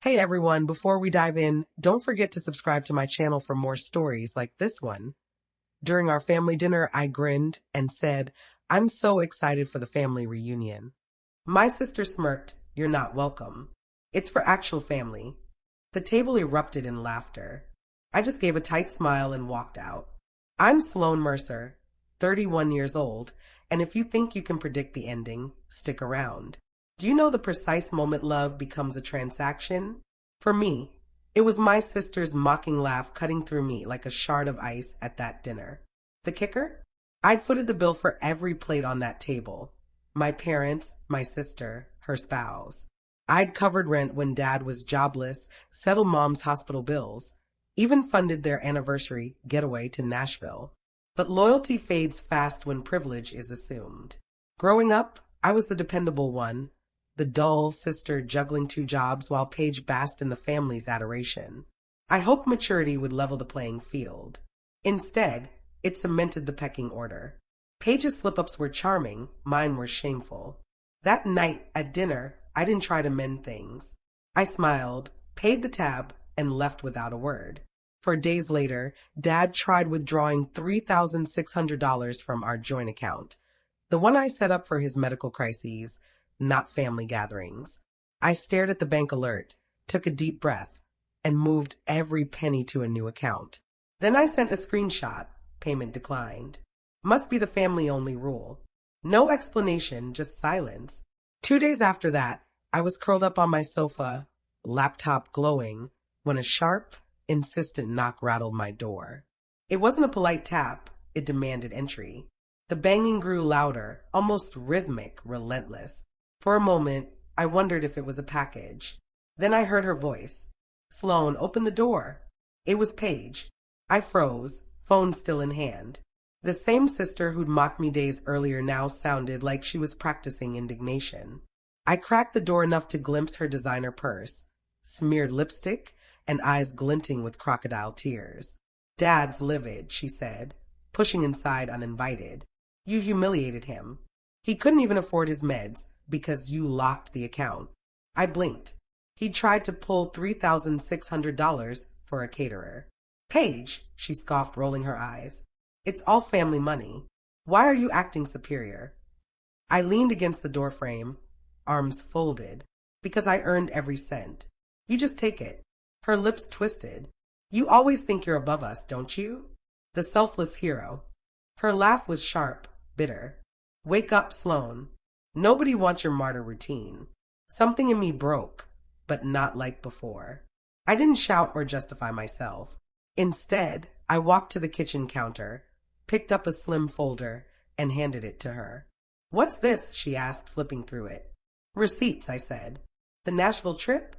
Hey everyone, before we dive in, don't forget to subscribe to my channel for more stories like this one. During our family dinner, I grinned and said, I'm so excited for the family reunion. My sister smirked, you're not welcome. It's for actual family. The table erupted in laughter. I just gave a tight smile and walked out. I'm Sloan Mercer, 31 years old, and if you think you can predict the ending, stick around. Do you know the precise moment love becomes a transaction? For me, it was my sister's mocking laugh cutting through me like a shard of ice at that dinner. The kicker? I'd footed the bill for every plate on that table. My parents, my sister, her spouse. I'd covered rent when dad was jobless, settled mom's hospital bills, even funded their anniversary getaway to Nashville. But loyalty fades fast when privilege is assumed. Growing up, I was the dependable one, the dull sister juggling two jobs while Paige basked in the family's adoration. I hoped maturity would level the playing field. Instead, it cemented the pecking order. Paige's slip-ups were charming, mine were shameful. That night at dinner, I didn't try to mend things. I smiled, paid the tab, and left without a word. For days later, Dad tried withdrawing $3,600 from our joint account, the one I set up for his medical crises, not family gatherings. I stared at the bank alert, took a deep breath, and moved every penny to a new account. Then I sent a screenshot. Payment declined. Must be the family-only rule. No explanation, just silence. 2 days after that, I was curled up on my sofa, laptop glowing, when a sharp, insistent knock rattled my door. It wasn't a polite tap, it demanded entry. The banging grew louder, almost rhythmic, relentless. For a moment, I wondered if it was a package. Then I heard her voice. Sloan, open the door. It was Paige. I froze, phone still in hand. The same sister who'd mocked me days earlier now sounded like she was practicing indignation. I cracked the door enough to glimpse her designer purse, smeared lipstick, and eyes glinting with crocodile tears. Dad's livid, she said, pushing inside uninvited. You humiliated him. He couldn't even afford his meds because you locked the account. I blinked. He'd tried to pull $3,600 for a caterer. Paige, she scoffed, rolling her eyes. It's all family money. Why are you acting superior? I leaned against the doorframe, arms folded, because I earned every cent. You just take it. Her lips twisted. You always think you're above us, don't you? The selfless hero. Her laugh was sharp, bitter. Wake up, Sloan. Nobody wants your martyr routine. Something in me broke, but not like before. I didn't shout or justify myself. Instead, I walked to the kitchen counter, picked up a slim folder, and handed it to her. What's this? She asked, flipping through it. Receipts, I said. The Nashville trip?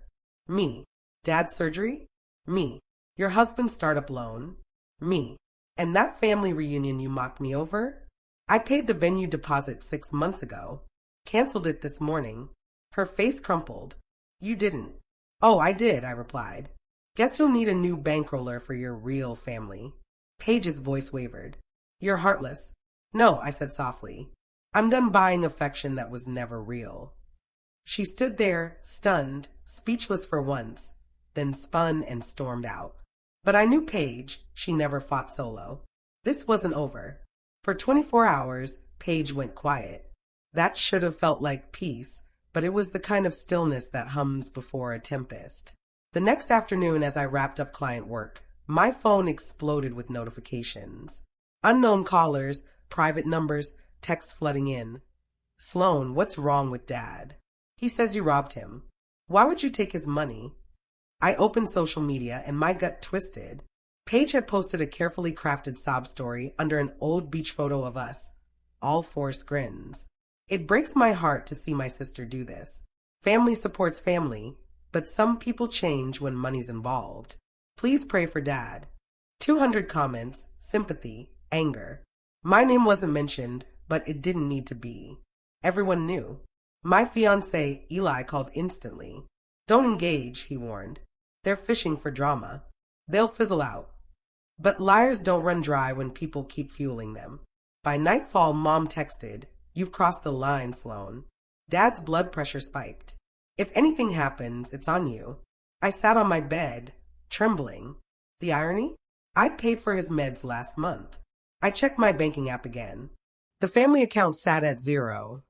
Me. Dad's surgery? Me. Your husband's startup loan? Me. And that family reunion you mocked me over? I paid the venue deposit 6 months ago. Canceled it this morning. Her face crumpled. You didn't. Oh, I did, I replied. Guess you'll need a new bankroller for your real family. Paige's voice wavered. You're heartless. No, I said softly. I'm done buying affection that was never real. She stood there, stunned, speechless for once, then spun and stormed out. But I knew Paige. She never fought solo. This wasn't over. For 24 hours, Paige went quiet. That should have felt like peace, but it was the kind of stillness that hums before a tempest. The next afternoon, as I wrapped up client work, my phone exploded with notifications. Unknown callers, private numbers, texts flooding in. Sloan, what's wrong with Dad? He says you robbed him. Why would you take his money? I opened social media and my gut twisted. Paige had posted a carefully crafted sob story under an old beach photo of us, all forced grins. It breaks my heart to see my sister do this. Family supports family, but some people change when money's involved. Please pray for Dad. 200 comments, sympathy, anger. My name wasn't mentioned, but it didn't need to be. Everyone knew. My fiancé, Eli, called instantly. Don't engage, he warned. They're fishing for drama. They'll fizzle out. But liars don't run dry when people keep fueling them. By nightfall, Mom texted, You've crossed the line, Sloan. Dad's blood pressure spiked. If anything happens, it's on you. I sat on my bed, trembling. The irony? I'd paid for his meds last month. I checked my banking app again. The family account sat at zero,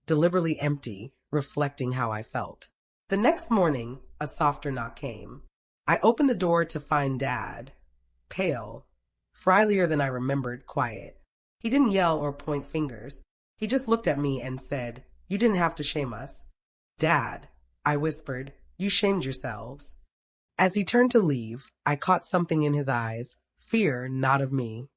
deliberately empty, reflecting how I felt. The next morning, a softer knock came. I opened the door to find Dad, pale, frielier than I remembered, quiet. He didn't yell or point fingers. He just looked at me and said, "You didn't have to shame us." "Dad," I whispered, "you shamed yourselves." As he turned to leave, I caught something in his eyes, fear not of me,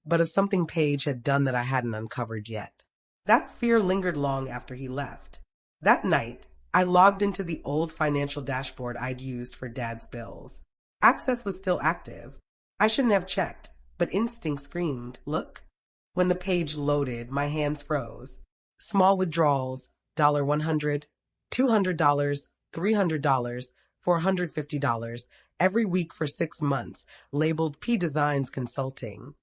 but of something Paige had done that I hadn't uncovered yet. That fear lingered long after he left. That night, I logged into the old financial dashboard I'd used for Dad's bills. Access was still active. I shouldn't have checked, but instinct screamed, "Look." When the page loaded, my hands froze. Small withdrawals, $100, $200, $300, $450, every week for 6 months, labeled P Designs Consulting.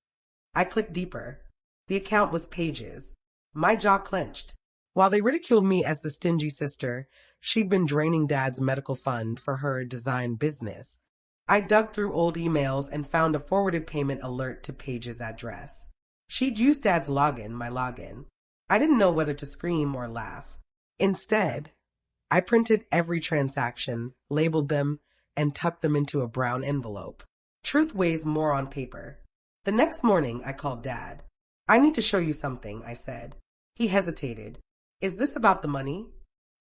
I clicked deeper. The account was Paige's. My jaw clenched. While they ridiculed me as the stingy sister, she'd been draining Dad's medical fund for her design business. I dug through old emails and found a forwarded payment alert to Paige's address. She'd used Dad's login, my login. I didn't know whether to scream or laugh. Instead, I printed every transaction, labeled them, and tucked them into a brown envelope. Truth weighs more on paper. The next morning, I called Dad. "I need to show you something," I said. He hesitated. "Is this about the money?"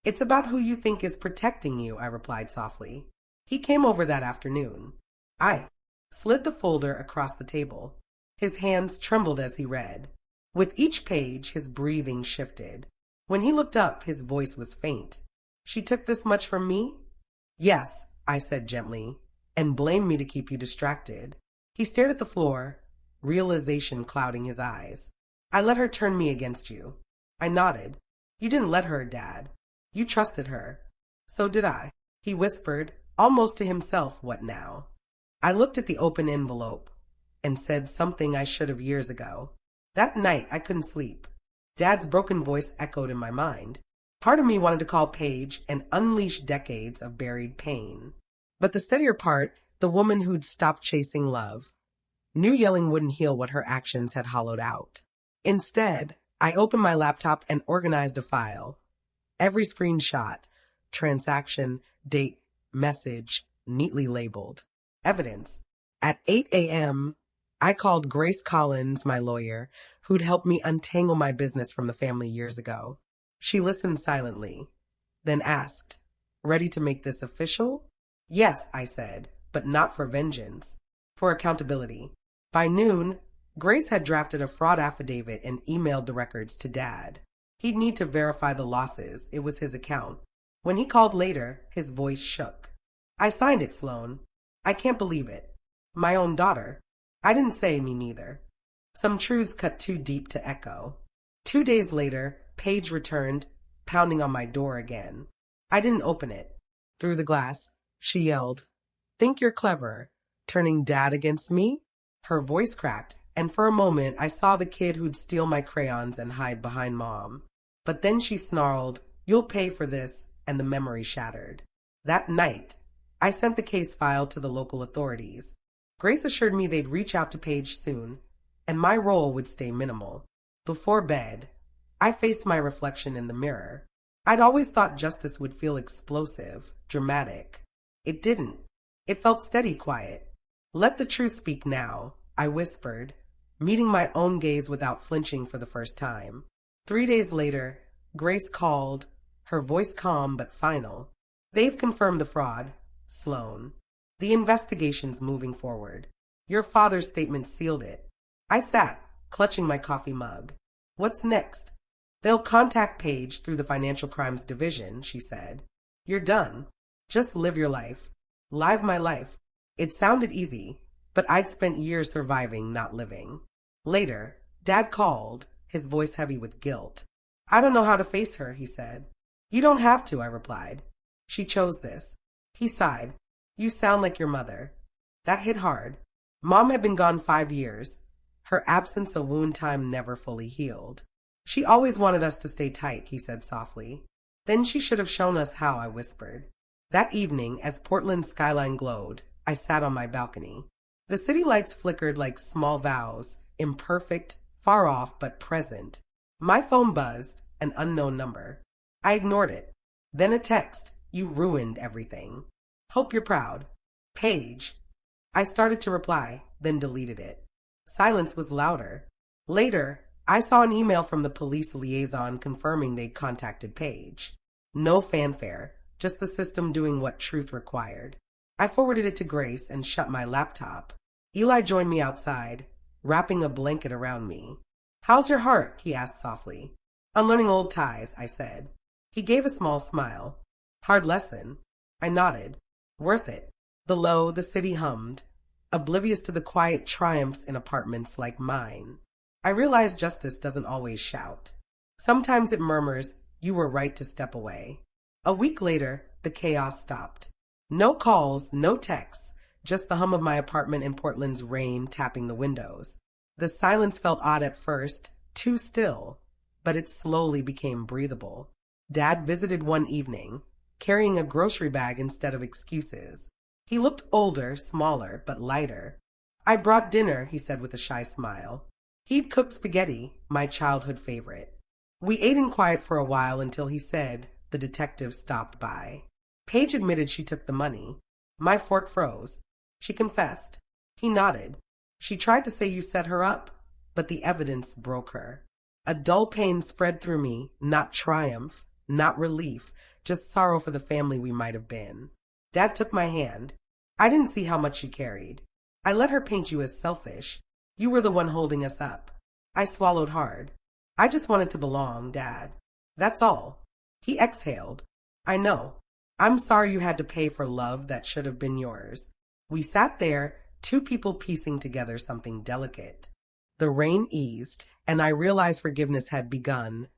"It's about who you think is protecting you," I replied softly. He came over that afternoon. I slid the folder across the table. His hands trembled as he read. With each page, his breathing shifted. When he looked up, his voice was faint. "She took this much from me?" "Yes," I said gently, "and blamed me to keep you distracted." He stared at the floor, realization clouding his eyes. "I let her turn me against you." I nodded. "You didn't let her, Dad. You trusted her." "So did I." He whispered, almost to himself, "What now?" I looked at the open envelope and said something I should have years ago. That night, I couldn't sleep. Dad's broken voice echoed in my mind. Part of me wanted to call Paige and unleash decades of buried pain. But the steadier part, the woman who'd stopped chasing love, knew yelling wouldn't heal what her actions had hollowed out. Instead, I opened my laptop and organized a file. Every screenshot, transaction, date, message, neatly labeled. Evidence. At 8 a.m., I called Grace Collins, my lawyer, who'd helped me untangle my business from the family years ago. She listened silently, then asked, "Ready to make this official?" "Yes," I said, "but not for vengeance. For accountability." By noon, Grace had drafted a fraud affidavit and emailed the records to Dad. He'd need to verify the losses. It was his account. When he called later, his voice shook. "I signed it, Sloan. I can't believe it. My own daughter." I didn't say me neither. Some truths cut too deep to echo. 2 days later, Paige returned, pounding on my door again. I didn't open it. Through the glass, she yelled, "Think you're clever, turning Dad against me?" Her voice cracked, and for a moment I saw the kid who'd steal my crayons and hide behind Mom. But then she snarled, "You'll pay for this," and the memory shattered. That night, I sent the case file to the local authorities. Grace assured me they'd reach out to Paige soon, and my role would stay minimal. Before bed, I faced my reflection in the mirror. I'd always thought justice would feel explosive, dramatic. It didn't. It felt steady, quiet. "Let the truth speak now," I whispered, meeting my own gaze without flinching for the first time. 3 days later, Grace called, her voice calm but final. "They've confirmed the fraud, Sloan. The investigation's moving forward. Your father's statement sealed it." I sat, clutching my coffee mug. "What's next?" "They'll contact Paige through the Financial Crimes Division," she said. "You're done. Just live your life." Live my life. It sounded easy, but I'd spent years surviving, not living. Later, Dad called, his voice heavy with guilt. "I don't know how to face her," he said. "You don't have to," I replied. "She chose this." He sighed. "You sound like your mother." That hit hard. Mom had been gone 5 years. Her absence a wound time never fully healed. "She always wanted us to stay tight," he said softly. "Then she should have shown us how," I whispered. That evening, as Portland's skyline glowed, I sat on my balcony. The city lights flickered like small vows, imperfect, far off but present. My phone buzzed, an unknown number. I ignored it. Then a text, "You ruined everything. Hope you're proud. Paige." I started to reply, then deleted it. Silence was louder. Later, I saw an email from the police liaison confirming they'd contacted Paige. No fanfare, just the system doing what truth required. I forwarded it to Grace and shut my laptop. Eli joined me outside, wrapping a blanket around me. "How's your heart?" he asked softly. "Unlearning old ties," I said. He gave a small smile. "Hard lesson." I nodded. "Worth it." Below, the city hummed, oblivious to the quiet triumphs in apartments like mine. I realized justice doesn't always shout. Sometimes it murmurs, "You were right to step away." A week later, the chaos stopped. No calls, no texts, just the hum of my apartment in Portland's rain tapping the windows. The silence felt odd at first, too still, but it slowly became breathable. Dad visited one evening, carrying a grocery bag instead of excuses. He looked older, smaller, but lighter. "I brought dinner," he said with a shy smile. He'd cooked spaghetti, my childhood favorite. We ate in quiet for a while until he said the detective stopped by. Paige admitted she took the money. My fork froze. She confessed. He nodded. "She tried to say you set her up, but the evidence broke her." A dull pain spread through me, not triumph, not relief, just sorrow for the family we might have been. Dad took my hand. "I didn't see how much she carried. I let her paint you as selfish. You were the one holding us up." I swallowed hard. "I just wanted to belong, Dad. That's all." He exhaled. "I know. I'm sorry you had to pay for love that should have been yours." We sat there, two people piecing together something delicate. The rain eased, and I realized forgiveness had begun,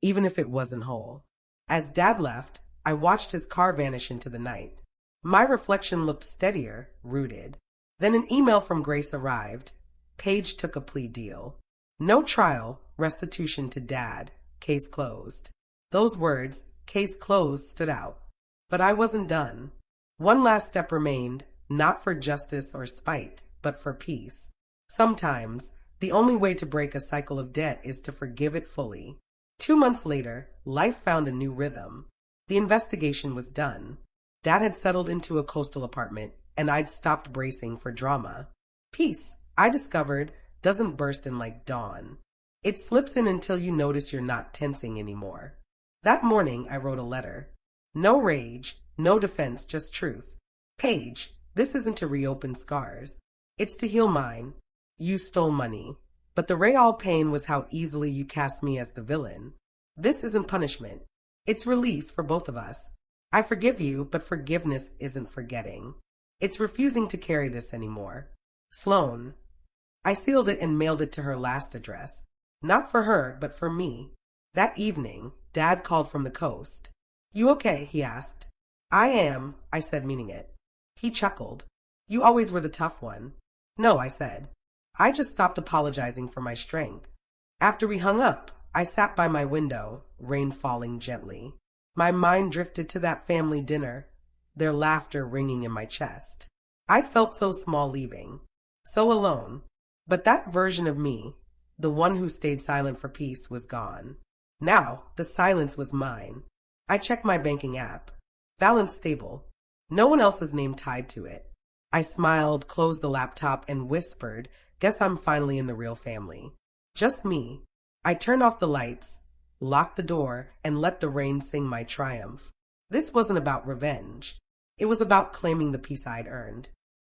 even if it wasn't whole. As Dad left, I watched his car vanish into the night. My reflection looked steadier, rooted. Then an email from Grace arrived. Paige took a plea deal. No trial, restitution to Dad, case closed. Those words, case closed, stood out. But I wasn't done. One last step remained, not for justice or spite, but for peace. Sometimes, the only way to break a cycle of debt is to forgive it fully. 2 months later, life found a new rhythm. The investigation was done. Dad had settled into a coastal apartment, and I'd stopped bracing for drama. Peace, I discovered, doesn't burst in like dawn. It slips in until you notice you're not tensing anymore. That morning, I wrote a letter. No rage, no defense, just truth. "Paige, this isn't to reopen scars. It's to heal mine. You stole money, but the real pain was how easily you cast me as the villain. This isn't punishment. It's release for both of us. I forgive you, but forgiveness isn't forgetting. It's refusing to carry this anymore. Sloan." I sealed it and mailed it to her last address. Not for her, but for me. That evening, Dad called from the coast. "You okay?" he asked. "I am," I said, meaning it. He chuckled. "You always were the tough one." "No," I said. "I just stopped apologizing for my strength." After we hung up, I sat by my window, rain falling gently. My mind drifted to that family dinner, their laughter ringing in my chest. I'd felt so small leaving, so alone. But that version of me, the one who stayed silent for peace, was gone. Now, the silence was mine. I checked my banking app. Balance stable. No one else's name tied to it. I smiled, closed the laptop, and whispered, "Guess I'm finally in the real family." Just me. I turned off the lights, locked the door, and let the rain sing my triumph. This wasn't about revenge. It was about claiming the peace I'd earned.